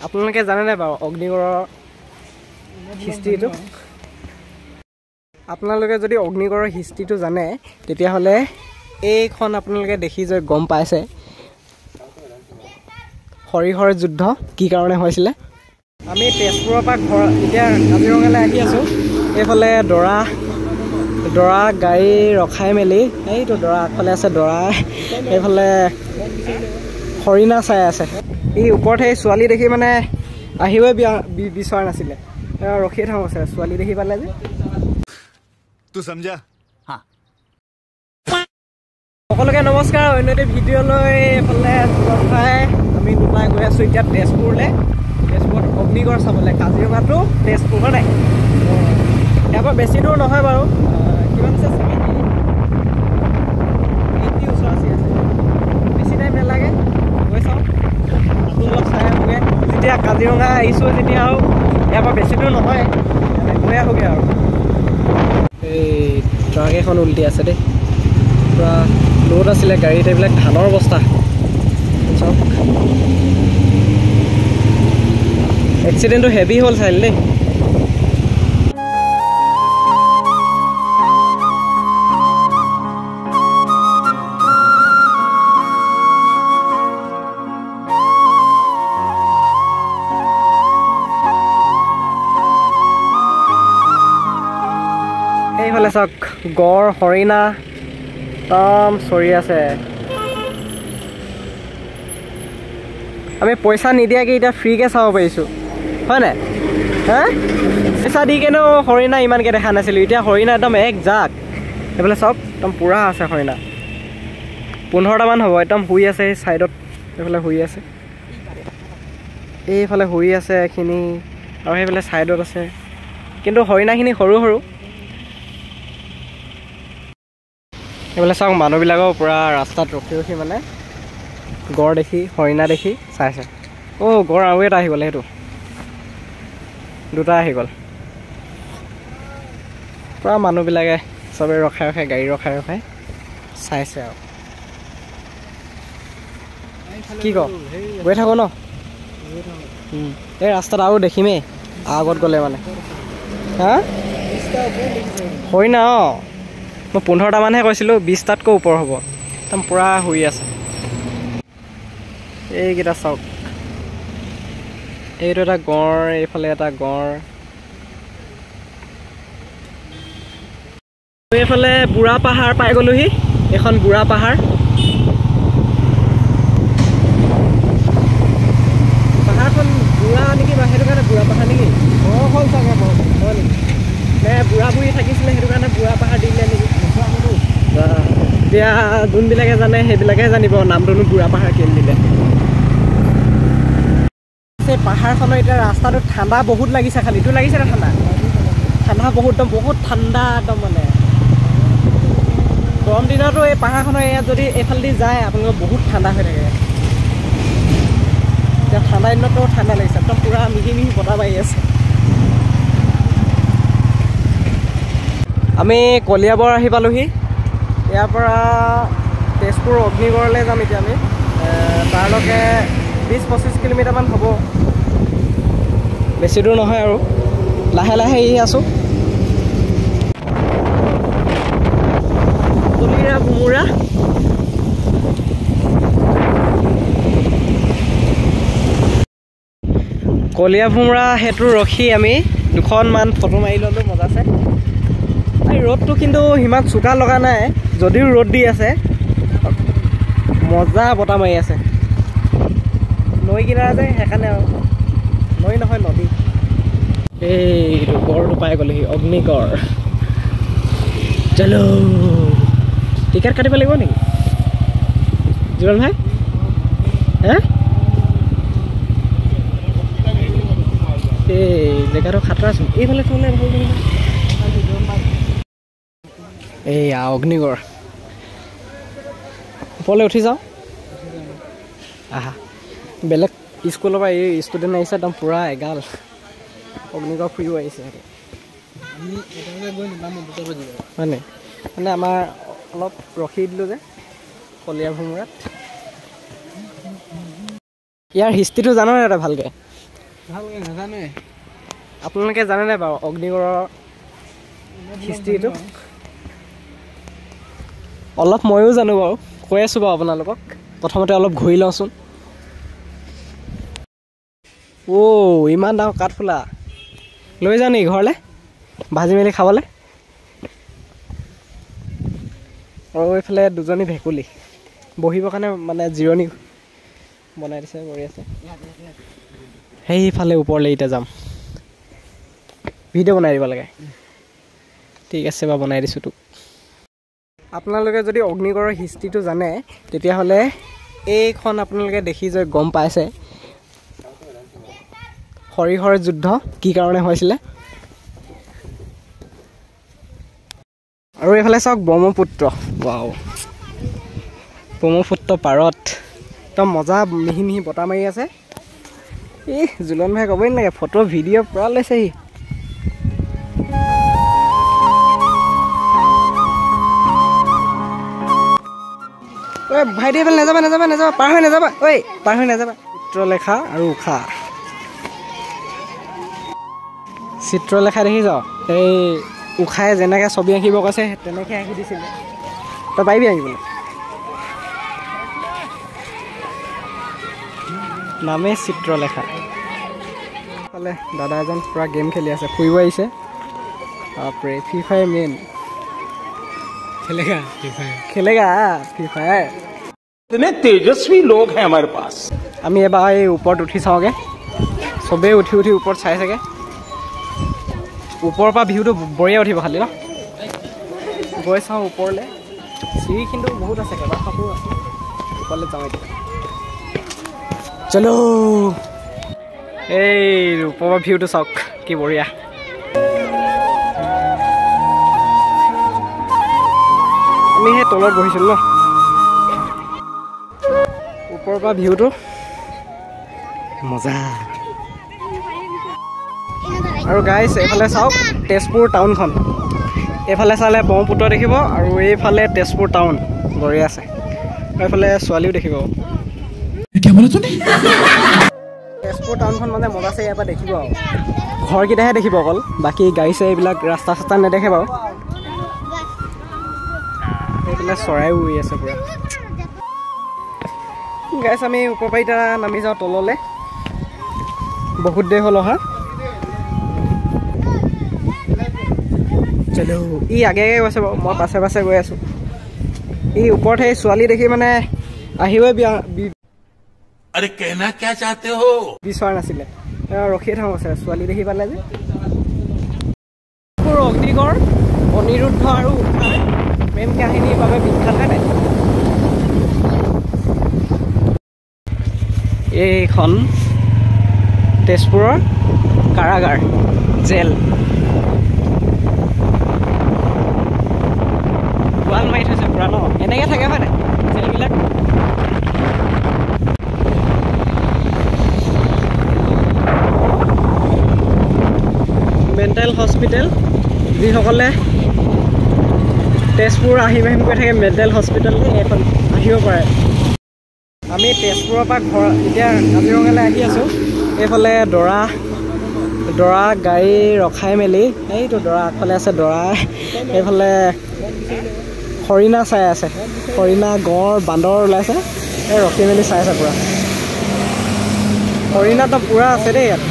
আপোনালোকে জানেনে বাৰু অগ্নিগড়ৰ হিষ্ট্ৰীটো? আপোনালোকে যদি অগ্নিগড়ৰ হিষ্ট্ৰীটো জানে তেতিয়াহ'লে এইখন আপোনালোকে দেখি যে গম পাইছে হৰিহৰ যুদ্ধ কি কাৰণে হৈছিলে। আমি তেজপুৰৰ পৰা ঘৰ এতিয়া কাজিৰঙালৈ আহি আছোঁ। এইফালে দৰা গাড়ী ৰখাই মেলি এইটো দৰা আগফালে আছে, দৰা এইফালে হৰিণা চাই আছে। ই ওপৰত সেই ছোৱালী দেখি মানে আহিবই বিচৰা নাছিলে, ৰখিয়ে থাকোঁ আছে ছোৱালী দেখি পালে যে। সকলোকে নমস্কাৰ। অন্য এটি ভিডিঅ'লৈ এইফালে আমি দুটাই গৈ আছোঁ এতিয়া তেজপুৰলৈ। তেজপুৰত অগ্নিগড় চাবলৈ, কাজিৰঙাটো তেজপুৰ হয় নাই? ইয়াৰ পৰা বেছি দূৰ নহয় বাৰু, কিমান আছে 80 ওচৰা-ওচৰি আছে, বেছি টাইম নালাগে। গৈ চাওঁ, অলপ চাই আহোঁগৈ। যেতিয়া কাজিৰঙা আহিছোঁ যেতিয়া আৰু ইয়াৰ পৰা বেছি দূৰ নহয়, গৈ আহোঁগৈ আৰু। এই ট্ৰাক এখন উল্টি আছে দেই, পূৰা লোড আছিলে গাড়ীত, এইবিলাক ধানৰ বস্তা চাওক। এক্সিডেণ্টটো হেভি হ'ল চাইল দেই। এইফালে চাওক গড় হৰিণা একদম চৰি আছে। আমি পইচা নিদিয়াকৈ এতিয়া ফ্ৰীকৈ চাব পাৰিছোঁ হয় নাই? পইচা দি কেনেও হৰিণা ইমানকৈ দেখা নাছিলোঁ, এতিয়া হৰিণা একদম এক জাক। এইফালে চাওক একদম পূৰা আছে হৰিণা, 15টামান হ'ব। একদম শুই আছে এই ছাইডত, এইফালে শুই আছে, এইফালে শুই আছে এইখিনি, আৰু সেইফালে ছাইডত আছে। কিন্তু হৰিণাখিনি সৰু সৰু। এইফালে চাওক মানুহবিলাকৰ পূৰা ৰাস্তাত ৰখি ৰখি মানে গড় দেখি হৰিণা দেখি চাইছে। গড় আৰু এটা আহি গ'ল, সেইটো দুটা আহি গ'ল। পূৰা মানুহবিলাকে চবে ৰখাই ৰখাই গাড়ী ৰখাই ৰখাই চাইছে আৰু। কি ক গৈ থাকোঁ ন? এই ৰাস্তাত আৰু দেখিমেই আগত গ'লে মানে। হৰিণা মই 15টামানহে কৈছিলোঁ, 20টাতকৈ ওপৰ হ'ব। একদম পূৰা শুই আছে। এইকেইটা চাওক, এইটো এটা গড়, এইফালে এটা গড়। এইফালে বুঢ়া পাহাৰ পাই গ'লোহি, এইখন বুঢ়া পাহাৰ। পাহাৰখন বুঢ়া নেকি বা, সেইটো কাৰণে বুঢ়া পাহাৰ নেকি? হ'ল চাগে হয় নেকি? নে বুঢ়া বুঢ়ী থাকিছিলে সেইটো কাৰণে বুঢ়া পাহাৰ দিলে নেকি? এতিয়া যোনবিলাকে জানে সেইবিলাকেহে জানিব নামটোনো বুঢ়া পাহাৰ কেলে দিলে। সেই পাহাৰখনৰ এতিয়া ৰাস্তাটো ঠাণ্ডা বহুত লাগিছে, খালি ইটো লাগিছে নে ঠাণ্ডা? ঠাণ্ডা বহুত, একদম বহুত ঠাণ্ডা একদম মানে। গৰম দিনতো এই পাহাৰখনৰ ইয়াত যদি এইফালেদি যায় আপোনালোকৰ বহুত ঠাণ্ডা হৈ থাকে। এতিয়া ঠাণ্ডা দিনতো ঠাণ্ডা লাগিছে, একদম পূৰা মিহি মিহি বতাহ মাৰি আছে। আমি কলিয়াবৰ আহি পালোহি। ইয়াৰ পৰা তেজপুৰ অগ্নিগড়লৈ যাম এতিয়া আমি। তাৰলৈকে 20-25 কিলোমিটাৰমান হ'ব, বেছি দূৰ নহয় আৰু। লাহে লাহে আহি আছোঁ। কলিয়া ভোমোৰা কলিয়া ভোমোৰা সেইটো ৰখি আমি দুখনমান ফটো মাৰি ল'লোঁ মজাছে। এই ৰ'দটো কিন্তু সিমান চোকা লগা নাই, যদিও ৰ'দ দি আছে, মজা বতাহ মাৰি আছে। নৈ কিনাৰ যে সেইকাৰণে আৰু, নৈ নহয় নদী। এইটো গড়টো পাই গ'লোহি, অগ্নিগড়। চলো, টিকেট কাটিব লাগিব নেকি জীৱন ভাই? এই জেগাটো খাতৰাচোন, এইফালে থ'লে ভাল লাগিব। এইয়া অগ্নিগড়, ওপৰলৈ উঠি যাওঁ আহা। বেলেগ স্কুলৰ পৰা এই ষ্টুডেণ্ট আহিছে, একদম পূৰা এগাল অগ্নিগড় ফুৰিব আহিছে। হয় নাই? মানে আমাৰ অলপ ৰখি দিলোঁ যে কলিয়া ভোমোৰাত। ইয়াৰ হিষ্ট্ৰীটো জানো এটা ভালকৈ? আপোনালোকে জানে নাই বাৰু অগ্নিগড়ৰ হিষ্ট্ৰীটো? অলপ ময়ো জানো বাৰু, কৈ আছোঁ বাৰু আপোনালোকক। প্ৰথমতে অলপ ঘূৰি লওঁচোন। ইমান ডাঙৰ কাঠফুলা লৈ যাওঁ নেকি ঘৰলৈ ভাজি মেলি খাবলৈ? আৰু এইফালে দুজনী ভেকুলী বহিবৰ কাৰণে মানে জিৰণি বনাই দিছে, কৰি আছে। সেইফালে ওপৰলৈ এতিয়া যাম, ভিডিঅ' বনাই দিব লাগে। ঠিক আছে বাৰু, বনাই দিছোঁ তোক। আপোনালোকে যদি অগ্নিগড়ৰ হিষ্ট্ৰীটো জানে তেতিয়াহ'লে এইখন আপোনালোকে দেখি যে গম পাইছে হৰিহৰ যুদ্ধ কি কাৰণে হৈছিলে। আৰু এইফালে চাওক ব্ৰহ্মপুত্ৰ। ৱাও, ব্ৰহ্মপুত্ৰ পাৰত একদম মজা মিহি মিহি বতাহ মাৰি আছে। জুলন ভাই ক'বই নালাগে, ফটো ভিডিঅ' পূৰা লৈছেহি। ভাইটি এইফালে নাযাবা নাযাবা নাযাবা, পাৰ হৈ নাযাবা, পাৰ হৈ নাযাবা। চিত্ৰলেখা আৰু উষা, চিত্ৰলেখা দেখিছ? এই উষাই যেনেকৈ ছবি আঁকিব কৈছে তেনেকৈ আঁকি দিছিলে। তই পাৰিবি আঁকিবলৈ? নামেই চিত্ৰলেখা। ফালে দাদা এজন পূৰা গেম খেলি আছে, ফুৰিব আহিছে। বাপৰে, ফ্ৰী ফায়াৰ মেইন। খেলেগা ফ্ৰী ফায়াৰ। इतने तेजस्वी लोग हैं हमारे पास। আমি এবাৰ এই ওপৰত উঠি চাওঁগৈ। চবেই উঠি উঠি ওপৰত চাই চাগে। ওপৰৰ পৰা ভিউটো বঢ়িয়া উঠিব খালি ন। গৈ চাওঁ ওপৰলৈ, চিৰি কিন্তু বহুত আছে, কেইবাখনো আছে। ওপৰলৈ যাওঁ এতিয়া, চলো। এই ওপৰৰ ভিউটো চাওক কি বঢ়িয়া। আমি সেই তলত বহিছিলোঁ ন, ওপৰৰ পৰা ভিউটো মজা। আৰু গাইছ এইফালে চাওক তেজপুৰ টাউনখন। এইফালে চালে ব্ৰহ্মপুত্ৰ দেখিব আৰু এইফালে তেজপুৰ টাউন বঢ়িয়া আছে। এইফালে ছোৱালীও দেখিব। তেজপুৰ টাউনখন মানে মজা আছে, ইয়াৰ পৰা দেখিব আৰু ঘৰকেইটাহে দেখিব অকল, বাকী গাড়ী চাড়ী এইবিলাক ৰাস্তা চাস্তা নেদেখে বাৰু। এইফালে চৰাইও উৰি আছে পূৰা। গাইছ আমি ওপৰৰ পৰা এতিয়া নামি যাওঁ তললৈ, বহুত দেৰি হ'ল অহা। চলো, আগে আগে গৈছে বাৰু, মই পাছে পাছে গৈ আছোঁ। ওপৰত সেই ছোৱালী দেখি মানে আহিবই বিচৰা নাছিলে, ৰখিয়ে থাকোঁ আছে ছোৱালী দেখি পালে যে। অগ্নিগড় অনিৰুদ্ধ আৰু উষাৰ প্ৰেম কাহিনীৰ বাবে বিখ্যাত হয় নাই? এইখন তেজপুৰৰ কাৰাগাৰ, জেল। ৱাল মাৰি থৈছে পূৰা ন, এনেকৈ থাকে হয় নাই জেলবিলাক? মেণ্টেল হস্পিটেল, যিসকলে তেজপুৰ আহিম আহিম কৰি থাকে মেণ্টেল হস্পিটেললৈ এইখন আহিব পাৰে। আমি তেজপুৰৰ পৰা এতিয়া কাজিৰঙালৈ আহি আছোঁ। এইফালে দৰা গাড়ী ৰখাই মেলি, এইটো দৰা আগফালে আছে। দৰা এইফালে হৰিণা চাই আছে, হৰিণা গঁড় বান্দৰ ওলাইছে, এই ৰখি মেলি চাই আছে পূৰা। হৰিণাটো পূৰা আছে দেই ইয়াত।